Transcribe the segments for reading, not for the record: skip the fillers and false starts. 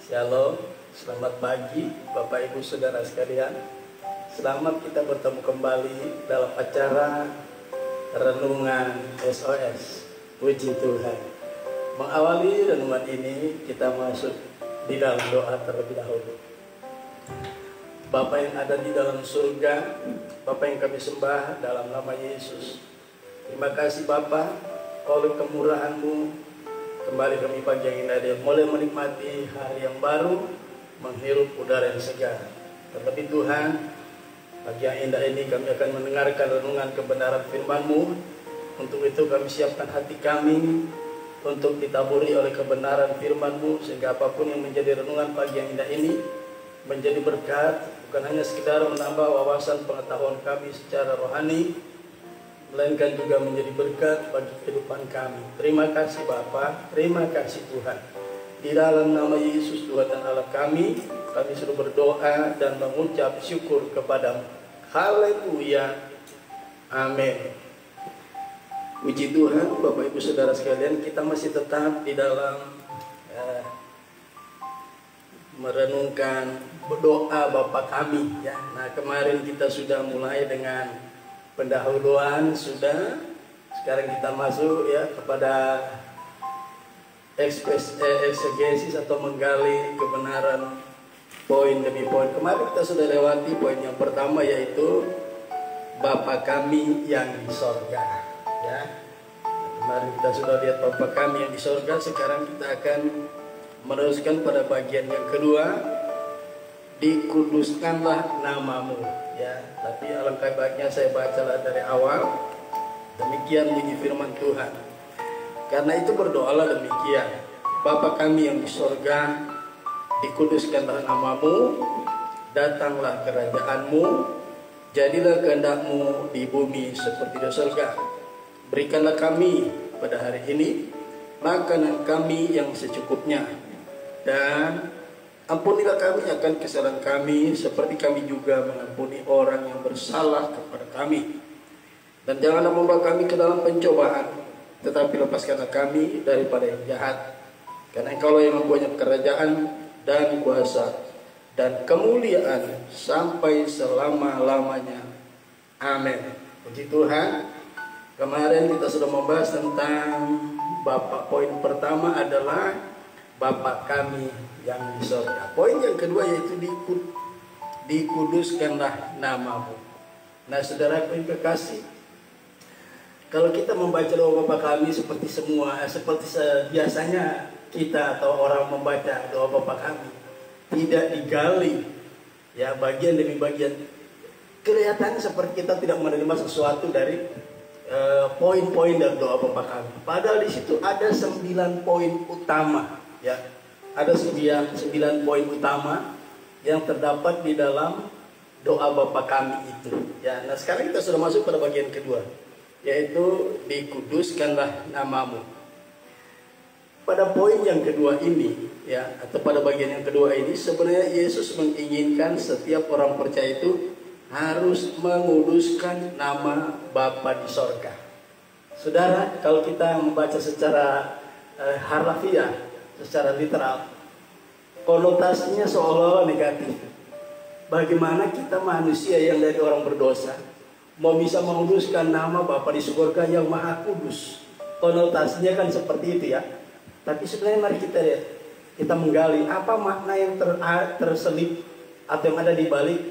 Shalom, selamat pagi Bapak Ibu Saudara sekalian. Selamat kita bertemu kembali dalam acara Renungan SOS. Puji Tuhan. Mengawali renungan ini kita masuk di dalam doa terlebih dahulu. Bapa yang ada di dalam surga, Bapa yang kami sembah dalam nama Yesus. Terima kasih Bapa, oleh kemurahan-Mu kembali kami pagi yang indah mulai menikmati hari yang baru, menghirup udara yang segar. Terlebih Tuhan, pagi yang indah ini kami akan mendengarkan renungan kebenaran firman-Mu. Untuk itu kami siapkan hati kami untuk ditaburi oleh kebenaran firman-Mu, sehingga apapun yang menjadi renungan pagi yang indah ini menjadi berkat, bukan hanya sekedar menambah wawasan pengetahuan kami secara rohani, melainkan juga menjadi berkat bagi kehidupan kami. Terima kasih Bapa, terima kasih Tuhan. Di dalam nama Yesus Tuhan dan Allah kami sudah berdoa dan mengucap syukur kepada-Mu. Haleluya, amin. Puji Tuhan, Bapak Ibu Saudara sekalian, kita masih tetap di dalam merenungkan berdoa Bapa kami ya. Nah, kemarin kita sudah mulai dengan pendahuluan sudah, sekarang kita masuk ya kepada eksegesis atau menggali kebenaran poin demi poin. Kemarin kita sudah lewati poin yang pertama, yaitu Bapa kami yang di sorga ya. Kemarin kita sudah lihat Bapa kami yang di sorga. Sekarang kita akan meneruskan pada bagian yang kedua, dikuduskanlah namamu ya. Tapi alangkah baiknya saya bacalah dari awal. Demikian bunyi firman Tuhan. Karena itu berdoalah demikian: Bapa kami yang di sorga, dikuduskanlah namamu, datanglah kerajaanmu, jadilah kehendak-Mu di bumi seperti di sorga. Berikanlah kami pada hari ini makanan kami yang secukupnya, dan ampunilah kami akan kesalahan kami, seperti kami juga mengampuni orang yang bersalah kepada kami. Dan janganlah membawa kami ke dalam pencobaan, tetapi lepaskanlah kami daripada yang jahat. Karena Engkau-lah yang mempunyai kerajaan dan kuasa dan kemuliaan sampai selama-lamanya. Amin. Puji Tuhan. Kemarin kita sudah membahas tentang Bapa. Poin pertama adalah Bapa kami yang di sorga. Poin yang kedua yaitu dikuduskanlah namamu. Nah, saudaraku yang kekasih, kalau kita membaca doa Bapa kami seperti biasanya kita atau orang membaca doa Bapa kami, tidak digali ya bagian demi bagian, kelihatannya seperti kita tidak menerima sesuatu dari poin-poin dari doa Bapa kami. Padahal di situ ada 9 poin utama ya. Ada 9 poin utama yang terdapat di dalam doa Bapa kami itu ya. Nah, sekarang kita sudah masuk pada bagian kedua, yaitu dikuduskanlah namamu. Pada poin yang kedua ini ya, atau pada bagian yang kedua ini, sebenarnya Yesus menginginkan setiap orang percaya itu harus menguduskan nama Bapa di sorga. Saudara, kalau kita membaca secara harfiah, secara literal, konotasinya seolah-olah negatif. Bagaimana kita manusia yang dari orang berdosa mau bisa menguduskan nama Bapa di surga yang Maha Kudus? Konotasinya kan seperti itu ya. Tapi sebenarnya mari kita lihat, kita menggali apa makna yang terselip atau yang ada di balik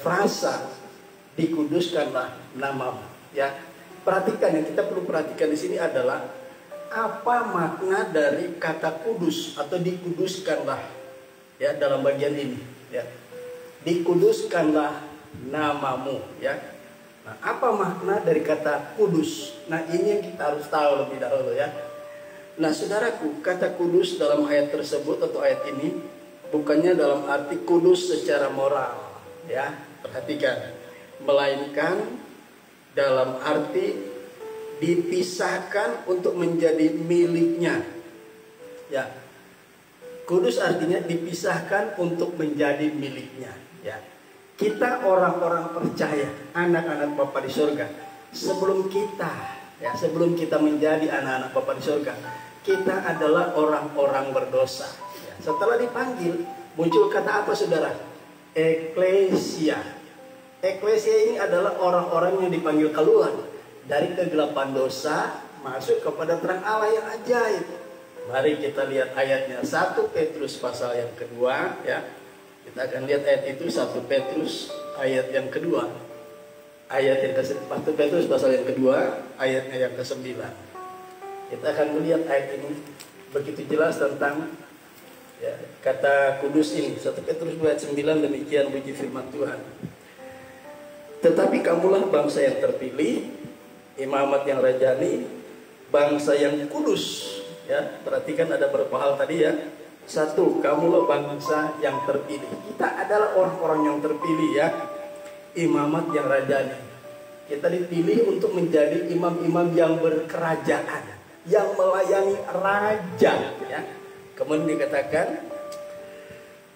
frasa dikuduskanlah namamu ya. Perhatikan, yang kita perlu perhatikan di sini adalah apa makna dari kata kudus atau dikuduskanlah ya dalam bagian ini ya. Dikuduskanlah namamu ya. Nah, apa makna dari kata kudus? Nah, ini yang kita harus tahu lebih dahulu ya. Nah, saudaraku, kata kudus dalam ayat tersebut atau ayat ini bukannya dalam arti kudus secara moral ya, perhatikan, melainkan dalam arti dipisahkan untuk menjadi miliknya ya. Kudus artinya dipisahkan untuk menjadi miliknya ya. Kita orang-orang percaya, anak-anak Bapa di surga, sebelum kita menjadi anak-anak Bapa di surga, kita adalah orang-orang berdosa ya. Setelah dipanggil, muncul kata apa saudara? Eklesia. Eklesia ini adalah orang-orang yang dipanggil keluar dari kegelapan dosa masuk kepada terang Allah yang ajaib. Mari kita lihat ayatnya, 1 Petrus pasal yang kedua ya. Kita akan lihat ayat itu, 1 Petrus ayat yang kedua. Ayat yang ke-1 Petrus pasal yang kedua, ayatnya yang ke-9. Kita akan melihat ayat ini begitu jelas tentang ya, kata kudus ini. 1 Petrus 2 ayat 9, demikian bunyi firman Tuhan. Tetapi kamulah bangsa yang terpilih, imamat yang rajani, bangsa yang kudus. Ya, perhatikan ada beberapa hal tadi ya. 1, kamulah bangsa yang terpilih. Kita adalah orang-orang yang terpilih ya. Imamat yang rajani. Kita dipilih untuk menjadi imam-imam yang berkerajaan, yang melayani raja ya. Kemudian dikatakan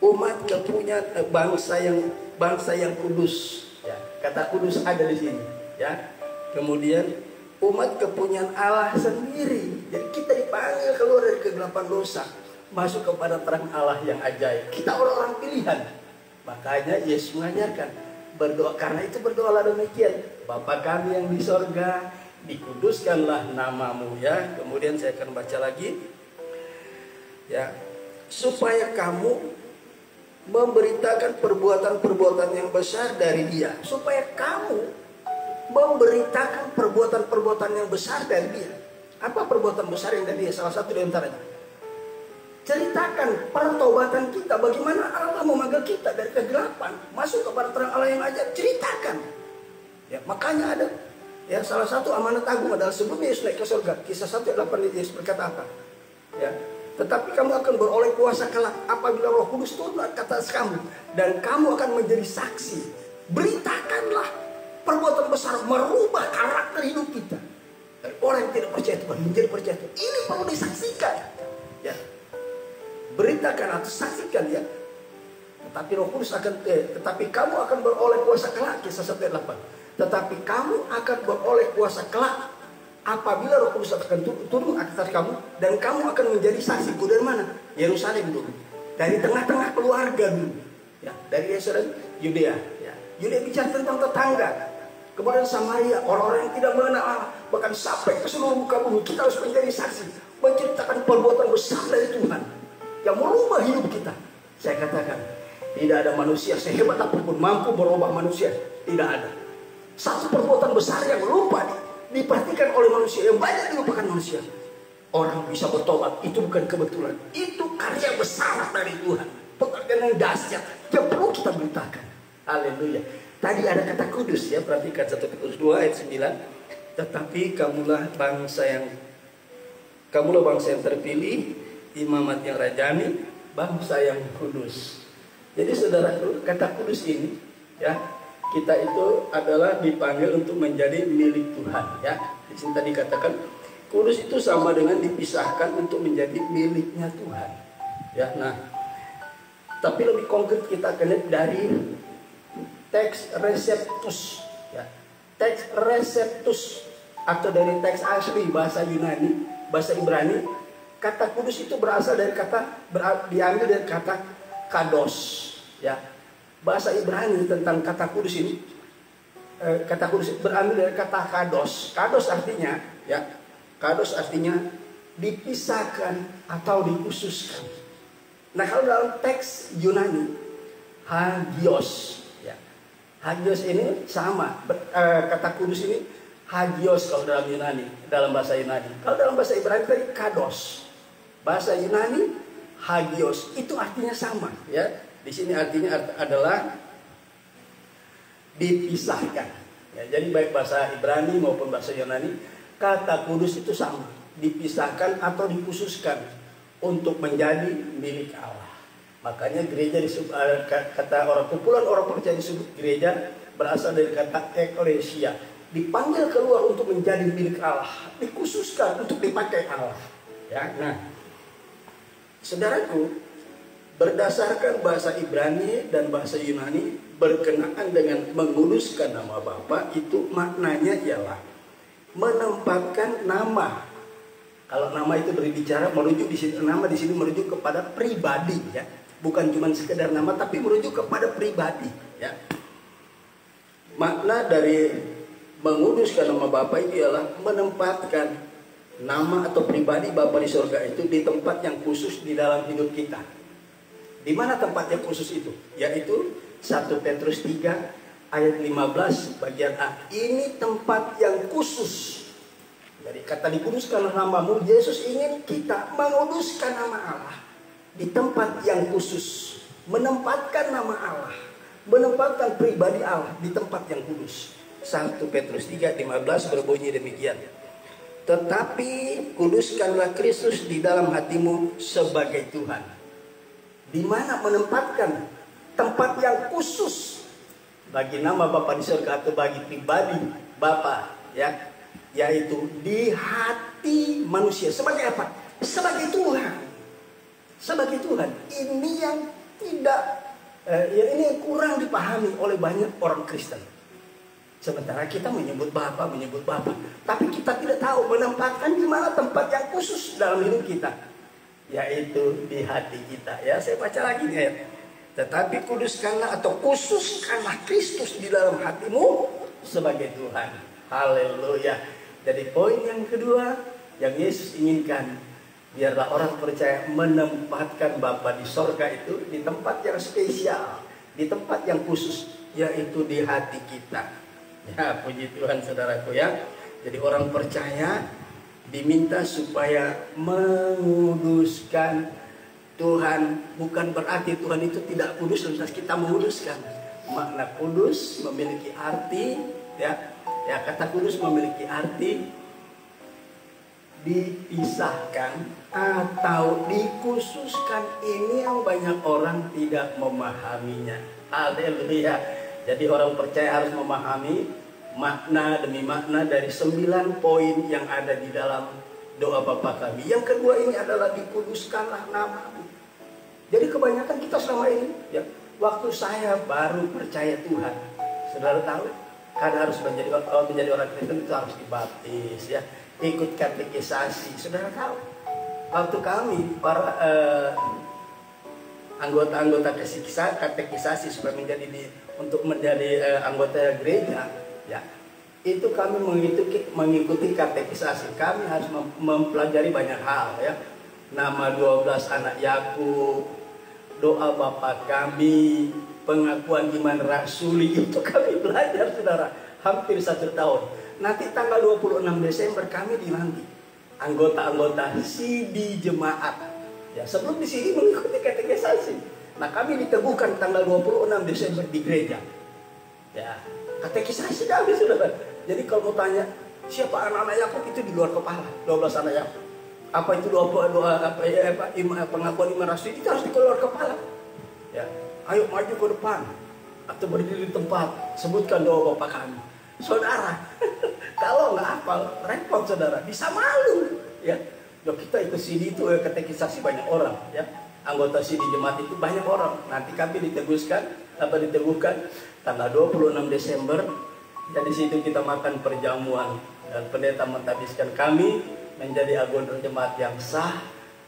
umat kepunyaan bangsa yang kudus ya. Kata kudus ada di sini ya. Kemudian umat kepunyaan Allah sendiri. Jadi kita dipanggil keluar dari kegelapan dosa, masuk kepada terang Allah yang ajaib. Kita orang-orang pilihan. Makanya Yesus mengajarkan berdoa, karena itu berdoalah demikian. Bapa kami yang di sorga, dikuduskanlah namamu ya. Kemudian saya akan baca lagi ya, supaya kamu memberitakan perbuatan-perbuatan yang besar dari Dia. Supaya kamu memberitakan perbuatan-perbuatan yang besar dari Dia. Apa perbuatan besar yang dari Dia? Salah satu di antaranya, ceritakan pertobatan kita. Bagaimana Allah memanggil kita dari kegelapan masuk kepada terang Allah yang ajaib. Ceritakan ya, makanya ada ya, salah satu amanat agung adalah sebelum Yesus naik ke surga, Kisah 1:8 Yesus berkata apa ya, tetapi kamu akan beroleh kuasa kelak apabila Roh Kudus turun ke atas kamu, dan kamu akan menjadi saksi. Beritakanlah perbuatan besar, merubah karakter hidup kita. Dan orang yang tidak percaya Tuhan menjadi percaya Tuhan. Ini perlu disaksikan ya. Beritakan atau saksikan ya. Tetapi Roh Kudus tetapi kamu akan beroleh kuasa kelak, Kisah 1:8. Tetapi kamu akan beroleh kuasa kelak apabila Roh Kudus akan turun atas kamu, dan kamu akan menjadi saksiku. Dari mana? Yerusalem dulu. Dari tengah-tengah keluarga dulu. Ya, dari Yerusalem, Yudea. Ya. Yudea bicara tentang tetangga. Kemudian Samaria, orang-orang yang tidak mengenal Allah, bahkan sampai ke seluruh muka bumi. Kita harus menjadi saksi, menceritakan perbuatan besar dari Tuhan yang merubah hidup kita. Saya katakan, tidak ada manusia sehebat apapun mampu merubah manusia. Tidak ada. Satu perbuatan besar yang lupa diperhatikan oleh manusia, yang banyak dilupakan manusia. Orang bisa bertobat, itu bukan kebetulan. Itu karya besar dari Tuhan. Pekerjaan yang dahsyat yang perlu kita beritakan. Haleluya. Tadi ada kata kudus ya, perhatikan 1 Petrus 2 ayat 9. Tetapi kamulah bangsa yang terpilih, imamat yang rajani, bangsa yang kudus. Jadi saudaraku, kata kudus ini ya, kita itu adalah dipanggil untuk menjadi milik Tuhan ya. Di sini tadi katakan kudus itu sama dengan dipisahkan untuk menjadi miliknya Tuhan. Ya, nah, tapi lebih konkret kita akan lihat dari teks receptus ya. Teks receptus atau dari teks asli bahasa Yunani, bahasa Ibrani, kata kudus itu berasal dari diambil dari kata kados ya. Bahasa Ibrani tentang kata kudus ini, kata kudus berambil dari kata kados. Kados artinya ya, kados artinya dipisahkan atau dikhususkan. Nah, kalau dalam teks Yunani, hagios ya. Hagios ini sama, kata kudus ini hagios kalau dalam Yunani, dalam bahasa Yunani. Kalau dalam bahasa Ibrani tadi kados. Bahasa Yunani hagios, itu artinya sama ya. Di sini artinya adalah dipisahkan. Ya, jadi baik bahasa Ibrani maupun bahasa Yunani, kata kudus itu sama, dipisahkan atau dikhususkan untuk menjadi milik Allah. Makanya gereja kata orang kumpulan orang percaya disebut gereja berasal dari kata eklesia, dipanggil keluar untuk menjadi milik Allah, dikhususkan untuk dipakai Allah. Ya, nah, saudaraku, berdasarkan bahasa Ibrani dan bahasa Yunani berkenaan dengan menguduskan nama Bapa, itu maknanya ialah menempatkan nama Kalau nama itu berbicara merujuk di sini, nama di sini merujuk kepada pribadi ya. Bukan cuma sekedar nama tapi merujuk kepada pribadi ya. Makna dari menguduskan nama Bapa itu ialah menempatkan nama atau pribadi Bapa di surga itu di tempat yang khusus di dalam hidup kita. Di mana tempat yang khusus itu? Yaitu 1 Petrus 3 ayat 15 bagian A. Ini tempat yang khusus. Dari kata dikuduskanlah namamu, Yesus ingin kita menguduskan nama Allah di tempat yang khusus, menempatkan nama Allah, menempatkan pribadi Allah di tempat yang kudus. 1 Petrus 3:15 berbunyi demikian. Tetapi kuduskanlah Kristus di dalam hatimu sebagai Tuhan. Di mana menempatkan tempat yang khusus bagi nama Bapa di surga atau bagi pribadi Bapa ya. Yaitu di hati manusia. Sebagai apa? Sebagai Tuhan. Sebagai Tuhan. Ini yang tidak ini yang kurang dipahami oleh banyak orang Kristen. Sementara kita menyebut Bapa, tapi kita tidak tahu menempatkan di mana tempat yang khusus dalam hidup kita, yaitu di hati kita. Ya, saya baca lagi nih ayat. Tetapi kuduskanlah atau khususkanlah Kristus di dalam hatimu sebagai Tuhan. Haleluya. Jadi poin yang kedua yang Yesus inginkan, biarlah orang percaya menempatkan Bapa di sorga itu di tempat yang spesial, di tempat yang khusus, yaitu di hati kita. Ya, puji Tuhan saudaraku ya. Jadi orang percaya diminta supaya menguduskan Tuhan. Bukan berarti Tuhan itu tidak kudus lantas kita menguduskan. Makna kudus memiliki arti ya. Ya, kata kudus memiliki arti dipisahkan atau dikhususkan. Ini yang banyak orang tidak memahaminya. Haleluya. Jadi orang percaya harus memahami makna demi makna dari 9 poin yang ada di dalam doa Bapa kami. Yang kedua ini adalah dikuduskanlah namamu. Jadi kebanyakan kita selama ini ya, waktu saya baru percaya Tuhan, saudara tahu kan harus menjadi orang Kristen itu harus dibaptis ya, ikut katekisasi. Saudara tahu waktu kami para anggota-anggota katekisasi supaya untuk menjadi anggota gereja ya, itu kami mengikuti katekisasi. Kami harus mempelajari banyak hal ya, nama 12 anak Yakub, doa Bapa kami, pengakuan iman rasuli, itu kami belajar saudara hampir 1 tahun. Nanti tanggal 26 Desember kami dilantik anggota-anggota CD jemaat ya, sebelum di sini mengikuti katekisasi. Nah kami diteguhkan tanggal 26 Desember di gereja ya, katekisasi kami saudara. Jadi kalau mau tanya siapa anak-anak Yakub, itu di luar kepala 12 anak Yakub. Apa itu doa pengakuan iman rasuli, itu harus di luar kepala ya. Ayo maju ke depan atau berdiri di tempat, sebutkan doa Bapa kami. Saudara, kalau nggak hafal, repot saudara, bisa malu ya. Kita ikut CD itu katekisasi banyak orang ya. Anggota CD jemaat itu banyak orang. Nanti kami diteguhkan tanggal 26 Desember. Jadi situ kita makan perjamuan dan pendeta mentabiskan kami menjadi anggota jemaat yang sah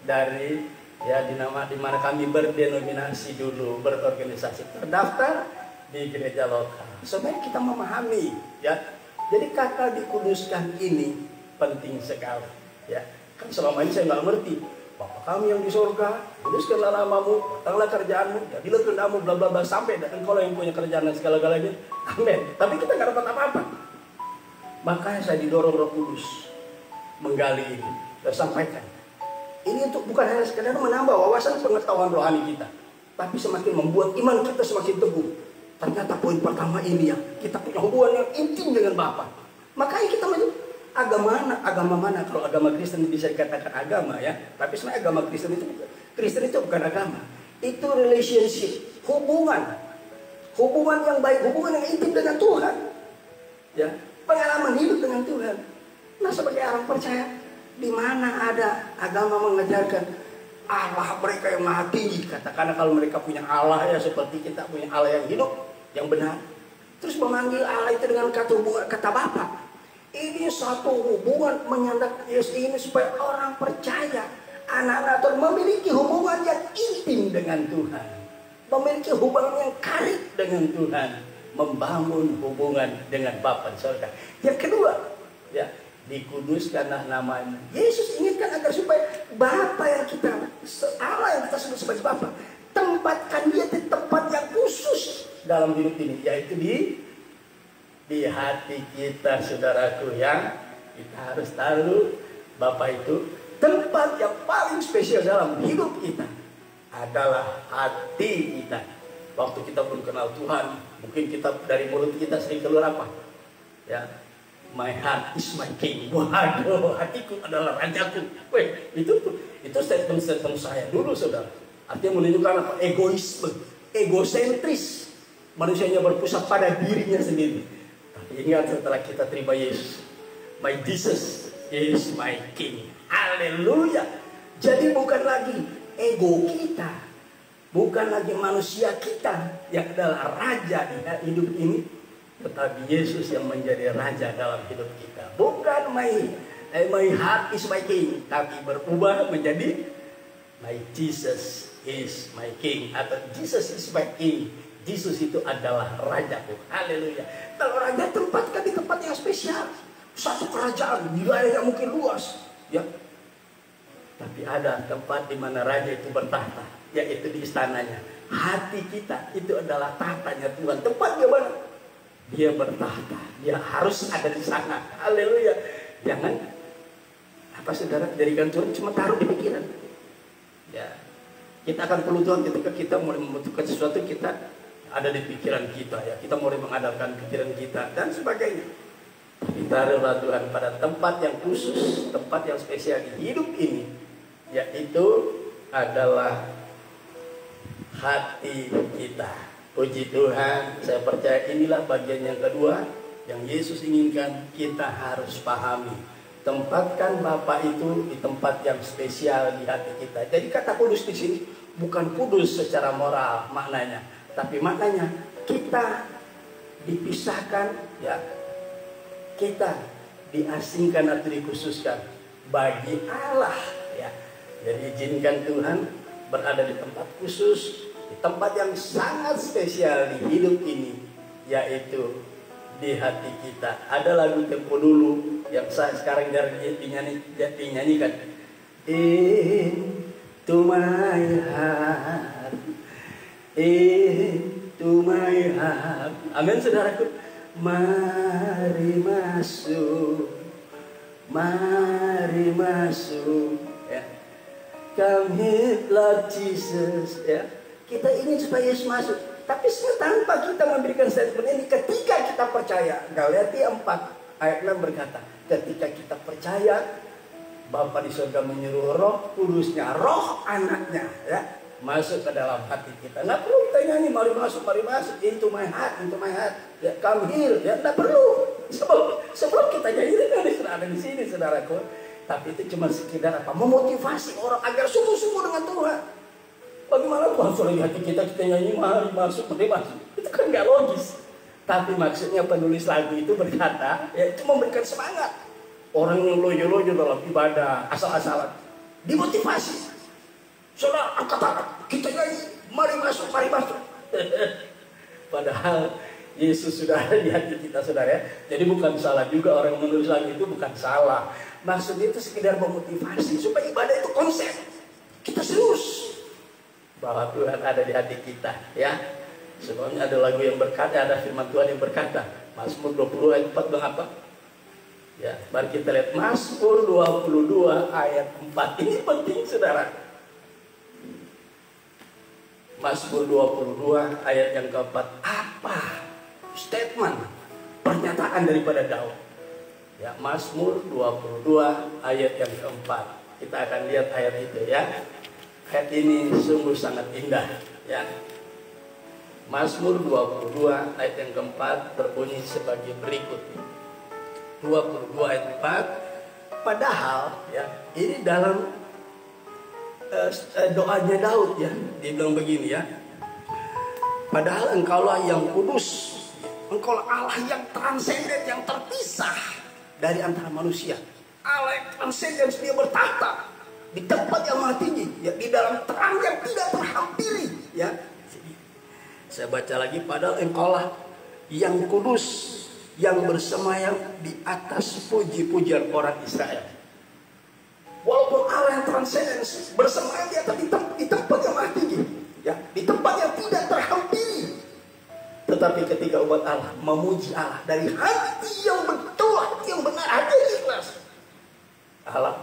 dari ya di mana kami berdenominasi dulu, berorganisasi, terdaftar di gereja lokal. Sebenarnya kita memahami ya. Jadi kata dikuduskan ini penting sekali ya. Kan selama ini saya nggak ngerti. Bapa kami yang di surga, kuduskanlah namamu, datanglah kerjaanmu, jadilah kehendakmu, bla bla bla, sampai dan engkau yang punya kerjaan dan segala-galanya. Amin. Tapi kita nggak dapat apa-apa. Makanya saya didorong Roh Kudus menggali ini dan sampaikan. Ini untuk bukan hanya sekedar menambah wawasan pengetahuan rohani kita, tapi semakin membuat iman kita semakin teguh. Ternyata poin pertama ini ya, kita punya hubungan yang intim dengan Bapa. Makanya kita agama mana? Kalau agama Kristen bisa dikatakan agama ya, tapi sebenarnya agama Kristen itu bukan agama. Itu relationship, hubungan yang baik, hubungan yang intim dengan Tuhan. Ya, pengalaman hidup dengan Tuhan. Nah, sebagai orang percaya, di mana ada agama mengajarkan Allah mereka yang maha tinggi, katakanlah kalau mereka punya Allah ya seperti kita punya Allah yang hidup, yang benar. Terus memanggil Allah itu dengan kata Bapa. Ini satu hubungan menyandarkan Yesus ini supaya orang percaya. Anak-anak Tuhan memiliki hubungan yang intim dengan Tuhan. Memiliki hubungan yang karib dengan Tuhan. Membangun hubungan dengan Bapa di surga. Yang kedua, ya, dikuduskanlah namanya. Yesus inginkan agar supaya Bapa yang kita, Allah yang kita sebut sebagai Bapa, tempatkan dia di tempat yang khusus dalam hidup ini, yaitu di hati kita, saudaraku, yang kita harus tahu Bapa itu tempat yang paling spesial dalam hidup kita adalah hati kita. Waktu kita belum kenal Tuhan, mungkin kita dari mulut kita sering keluar apa? Ya, my heart is my king. Waduh, hatiku adalah rajaku. Weh, itu statement saya dulu, saudara. Artinya menunjukkan apa? Egoisme, egosentris. Manusianya berpusat pada dirinya sendiri. Tapi ingat, setelah kita terima Yesus, my Jesus is my king. Haleluya. Jadi bukan lagi ego kita, bukan lagi manusia kita yang adalah raja di hidup ini, tetapi Yesus yang menjadi raja dalam hidup kita. Bukan my heart is my king, tapi berubah menjadi my Jesus is my king, atau Jesus is my king. Yesus itu adalah rajaku. Haleluya. Kalau raja tempatkan di tempat yang spesial, satu kerajaan wilayah yang mungkin luas, ya. Tapi ada tempat di mana raja itu bertahta, yaitu di istananya. Hati kita itu adalah tahtanya Tuhan. Tempatnya mana? Dia bertahta. Dia harus ada di sana. Haleluya. Jangan saudara, jadikan Tuhan cuma taruh di pikiran. Ya, kita akan perlu Tuhan ketika kita mulai membutuhkan sesuatu, kita ada di pikiran kita, ya. Kita mulai mengandalkan pikiran kita dan sebagainya. Tapi taruhlah Tuhan pada tempat yang khusus, tempat yang spesial di hidup ini, yaitu adalah hati kita. Puji Tuhan, saya percaya inilah bagian yang kedua yang Yesus inginkan kita harus pahami. Tempatkan Bapa itu di tempat yang spesial di hati kita. Jadi kata kudus di sini bukan kudus secara moral maknanya, tapi maknanya kita dipisahkan, ya, kita diasingkan atau dikhususkan bagi Allah, ya. Jadi izinkan Tuhan berada di tempat khusus, di tempat yang sangat spesial di hidup ini, yaitu di hati kita. Ada lagu tempo dulu yang saya sekarang dinyanyikan. Into my heart, into my heart. Amin, saudaraku. Mari masuk, mari masuk, ya. Come here, Lord Jesus, ya. Kita ingin supaya Yesus masuk, tapi tanpa kita memberikan statement ini, ketika kita percaya. Galatia 4 ayat 6 berkata, ketika kita percaya, Bapa di surga menyuruh Roh Kudusnya, Roh Anaknya, ya, masuk ke dalam hati kita. Nggak perlu kita nyanyi, mari masuk, into my heart, ya, come here, ya, nggak perlu. Sebelum kita nyanyi, sudah ada di sini, saudaraku. Tapi itu cuma sekedar apa? Memotivasi orang agar sungguh-sungguh dengan Tuhan. Bagaimana Tuhan suruh di hati kita nyanyi, mari masuk. Itu kan nggak logis. Tapi maksudnya penulis lagu itu berkata, ya, itu memberikan semangat. Orang yang loyo-loyo dalam ibadah, asal-asalan, dimotivasi. Saudara, angkat tangan, kita nyanyi, mari masuk. Padahal Yesus sudah ada di hati kita, saudara, ya. Jadi bukan salah juga orang yang menulis lagu itu, bukan salah. Maksudnya itu sekedar memotivasi supaya ibadah itu konsep. Kita serius bahwa Tuhan ada di hati kita, ya. Sebelumnya ada lagu yang berkata, ada firman Tuhan yang berkata, Mazmur 20 ayat 4 mengapa? Ya, mari kita lihat Mazmur 22 ayat 4. Ini penting, saudara. Mazmur 22 ayat yang keempat. Apa statement, pernyataan daripada Daud? Ya, Mazmur 22 ayat yang keempat. Kita akan lihat ayat itu, ya. Ayat ini sungguh sangat indah, ya. Mazmur 22 ayat yang keempat berbunyi sebagai berikut. 22 ayat 4. Padahal, ya, ini dalam doanya Daud, ya. Dia bilang begini, ya. Padahal engkaulah yang kudus, engkaulah Allah yang transenden, yang terpisah dari antara manusia. Allah yang transcendence, dia bertahta di tempat yang maha tinggi, ya, di dalam terang yang tidak terhampiri, ya. Saya baca lagi, padahal engkaulah yang kudus, yang bersemayam di atas puji-pujian orang Israel. Walaupun Allah yang transcendence bersemayam di atas di tempat yang maha tinggi, ya, di tempat yang tidak terhampiri, tetapi ketika umat Allah memuji Allah dari hati yang betul, hati yang benar, hati yang ikhlas, Allah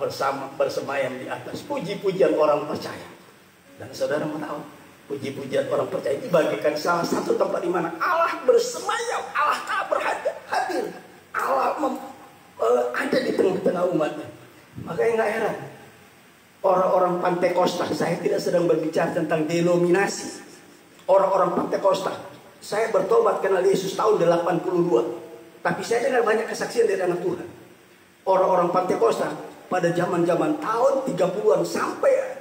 bersemayam di atas puji-pujian orang percaya. Dan saudara mau tahu, puji-pujian orang percaya dibagikan salah satu tempat di mana Allah bersemayam, Allah tak berhadir, Allah ada di tengah-tengah umatnya. Makanya nggak heran orang-orang Pantai Kosta, saya tidak sedang berbicara tentang denominasi. Orang-orang Pantai Kosta, saya bertobat kenal Yesus tahun 82, tapi saya dengar banyak kesaksian dari anak Tuhan. Orang-orang Pantai Kosta pada zaman-zaman tahun 30-an sampai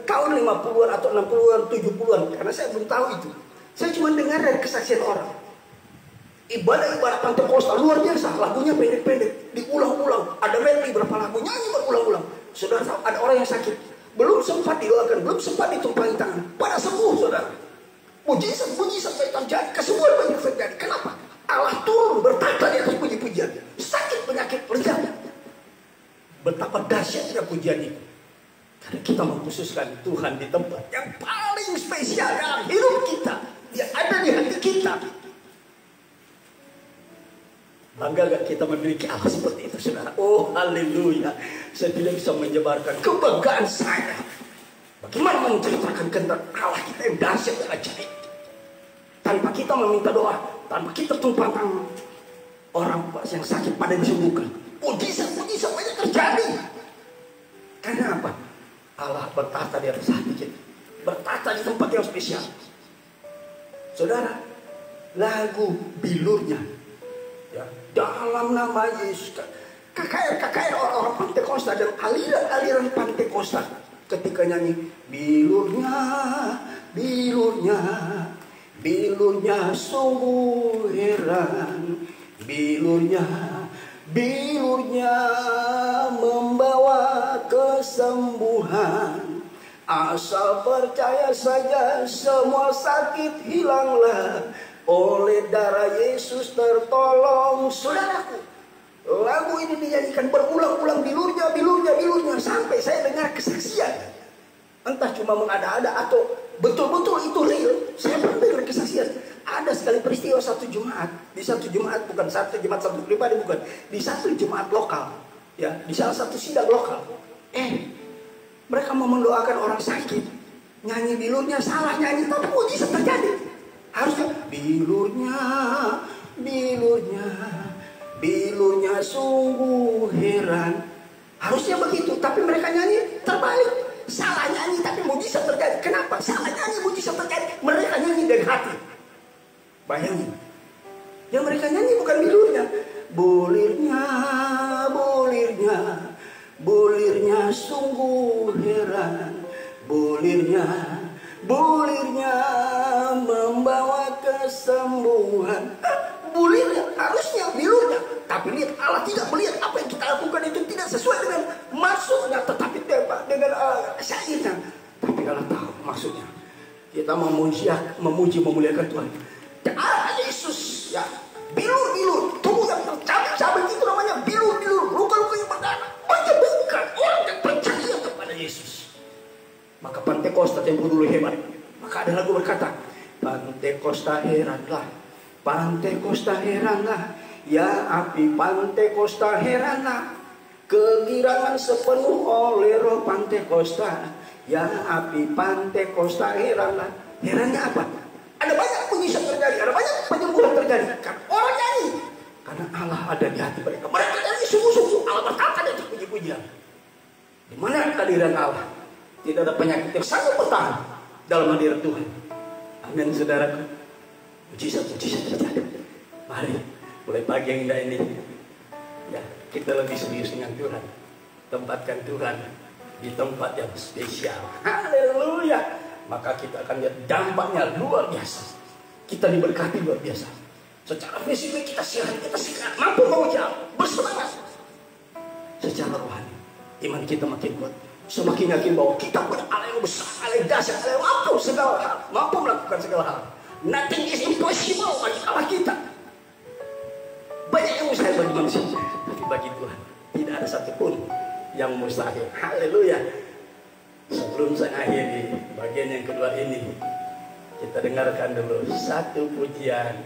tahun 50-an atau 60-an, 70-an, karena saya belum tahu itu. Saya cuma dengar dari kesaksian orang. Ibadah Pantai Kosta luar biasa, lagunya pendek-pendek, diulang-ulang. Ada medley berapa lagu, nyanyi berulang-ulang. Saudara tahu, ada orang yang sakit, belum sempat didoakan, belum sempat ditumpangi tangan, pada sembuh, saudara. Mujizat sampai terjadi, kesembuhan banyak terjadi. Kenapa? Allah turun bertata di atas puji-pujian. Sakit penyakit reda. Betapa dahsyatnya pujian itu. Karena kita mengkhususkan Tuhan di tempat yang paling spesial dalam hidup kita. Dia ada di hati kita. Bangga gak kita memiliki Allah seperti itu, saudara? Oh, haleluya. Saya tidak bisa menyebarkan kebanggaan saya. Bagaimana menceritakan tentang Allah kita yang dahsyat dan ajaib. Tanpa kita meminta doa, tanpa kita tumpang tangan, orang yang sakit pada disembuhkan. Mujizat banyak terjadi. Karena apa? Allah bertata di atas hati kita, bertata di tempat yang spesial. Saudara, lagu bilurnya, ya, dalam nama Yesus, KKR orang-orang Pantai Kosta dan aliran Pantai Kosta ketika nyanyi bilurnya sungguh heran, bilurnya membawa kesembuhan. Asal percaya saja semua sakit hilanglah, oleh darah Yesus tertolong. Saudaraku, lagu ini dinyanyikan berulang-ulang, bilurnya sampai saya dengar kesaksian. Entah cuma mengada-ada atau betul-betul itu real. Saya pernah dengar kesaksian. Ada sekali peristiwa satu Jumat, di satu Jumat, bukan satu Jumat satu pribadi, bukan, di satu Jumat lokal, ya, di salah satu sidang lokal. Mereka mau mendoakan orang sakit, nyanyi bilurnya salah nyanyi, tapi mujizat terjadi. Harusnya bilurnya sungguh heran. Harusnya begitu, tapi mereka nyanyi terbalik. Salah nyanyi tapi mujizat terjadi. Kenapa? Salah nyanyi mujizat terjadi. Mereka nyanyi dari hati. Bayangin, yang mereka nyanyi bukan bilurnya. Bulirnya sungguh heran. Bulirnya membawa kesembuhan. Bulirnya harusnya bilurnya, tapi lihat, Allah tidak melihat apa yang kita lakukan itu tidak sesuai dengan maksudnya, tetapi dengan syairnya. Tapi Allah tahu maksudnya. Kita memuji memuliakan Tuhan. Allah Yesus, ya, bilur, tubuh yang tercabik-cabik itu namanya bilur, luka-luka yang berdarah menyembuhkan orang yang percaya kepada Yesus. Maka Pantai Kosta tempo dulu hebat. Maka ada lagu berkata, Pantai Kosta heranlah, ya api Pantai Kosta heranlah, kegirangan sepenuh oleh roh Pantai Kosta, ya api Pantai Kosta heranlah. Herannya apa? Ada banyak mujizat terjadi, ada banyak penyembuhan terjadi. Kan orang nyanyi, karena Allah ada di hati mereka. Mereka nyanyi sungguh-sungguh, Allah berkata dan puji-pujian. Di mana kehadiran Allah? Tidak ada penyakit yang sanggup bertahan dalam hadirat Tuhan. Amin, saudaraku. Mujizat terjadi. Mari, mulai pagi yang indah ini, ya, kita lebih serius dengan Tuhan. Tempatkan Tuhan di tempat yang spesial. Haleluya. Maka kita akan lihat dampaknya luar biasa. Kita diberkati luar biasa. Secara fisik kita sehat, mampu mengucap, bersemangat. secara rohani. Iman kita makin kuat. Semakin yakin bahwa kita punya Allah yang besar, Allah yang dahsyat, Allah yang mampu segala hal, mampu melakukan segala hal. Nothing is impossible bagi Allah kita. Banyak yang mustahil bagi manusia, tapi bagi Tuhan tidak ada satupun yang mustahil. Haleluya. Sebelum saya akhiri bagian yang kedua ini, kita dengarkan dulu satu pujian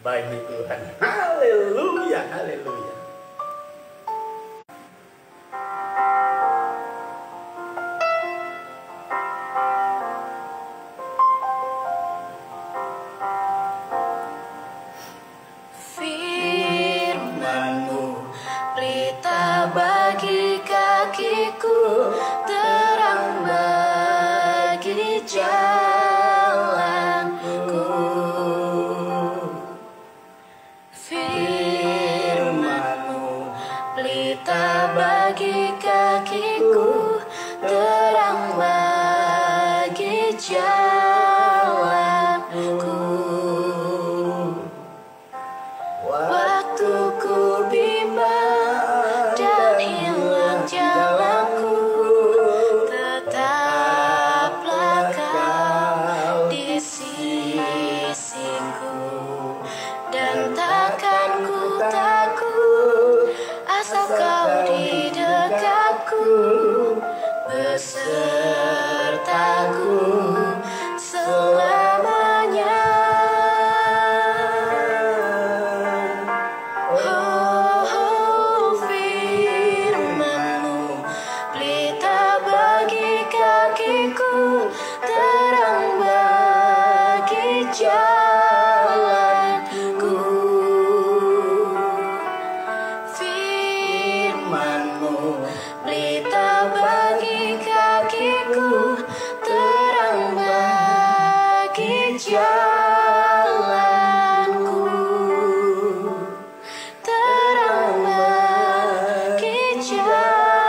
bagi Tuhan. Haleluya, haleluya. Bagi kakiku, terang bagi jalanku. Firman-Mu pelita bagi kakiku, terang bagi jalanku. Waktu ku bimbang dan hilang jalanku, tetaplah Kau di sisiku, dan takkan ku takut asal Kau di dekatku, besertaku selamanya. Terang bagi jalanku. Firman-Mu pelita bagi kakiku, terang bagi jalanku. Terang bagi jalanku.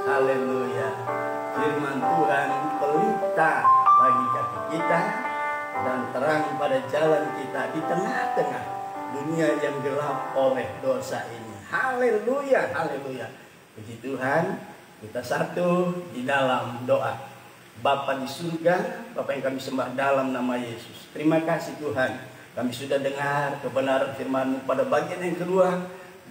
Haleluya. Firman Tuhan pelita bagi kaki kita dan terang pada jalan kita di tengah-tengah dunia yang gelap oleh dosa ini. Haleluya, haleluya. Puji Tuhan, kita satu di dalam doa. Bapa di surga, Bapa yang kami sembah dalam nama Yesus. Terima kasih Tuhan, kami sudah dengar kebenaran firman-Mu pada bagian yang kedua.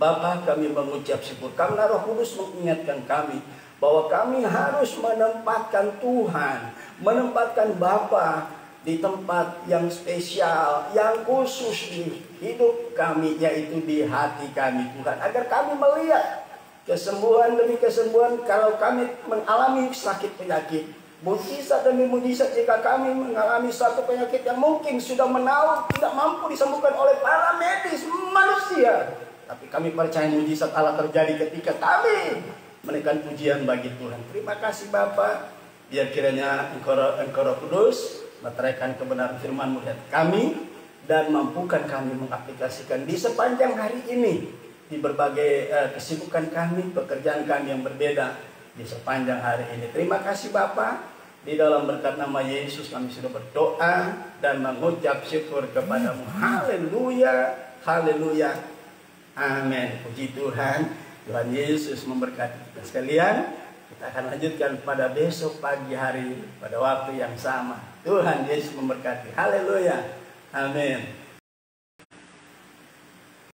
Bapa, kami mengucap syukur karena Roh Kudus mengingatkan kami bahwa kami harus menempatkan Tuhan, menempatkan Bapa di tempat yang spesial, yang khusus di hidup kami, yaitu di hati kami Tuhan, agar kami melihat kesembuhan demi kesembuhan kalau kami mengalami sakit penyakit, mujizat demi mujizat jika kami mengalami satu penyakit yang mungkin sudah menaun, tidak mampu disembuhkan oleh para medis manusia. Tapi kami percaya mujizat Allah terjadi ketika kami menaikkan pujian bagi Tuhan. Terima kasih Bapa. Biar kiranya Engkau Roh Kudus meteraikan kebenaran firman-Mu dan kami, dan mampukan kami mengaplikasikan di sepanjang hari ini, di berbagai kesibukan kami, pekerjaan kami yang berbeda di sepanjang hari ini. Terima kasih Bapa. Di dalam berkat nama Yesus kami sudah berdoa dan mengucap syukur kepadamu. Haleluya, haleluya. Amin. Puji Tuhan. Tuhan Yesus memberkati kita sekalian. Kita akan lanjutkan pada besok pagi hari pada waktu yang sama. Tuhan Yesus memberkati. Haleluya. Amin.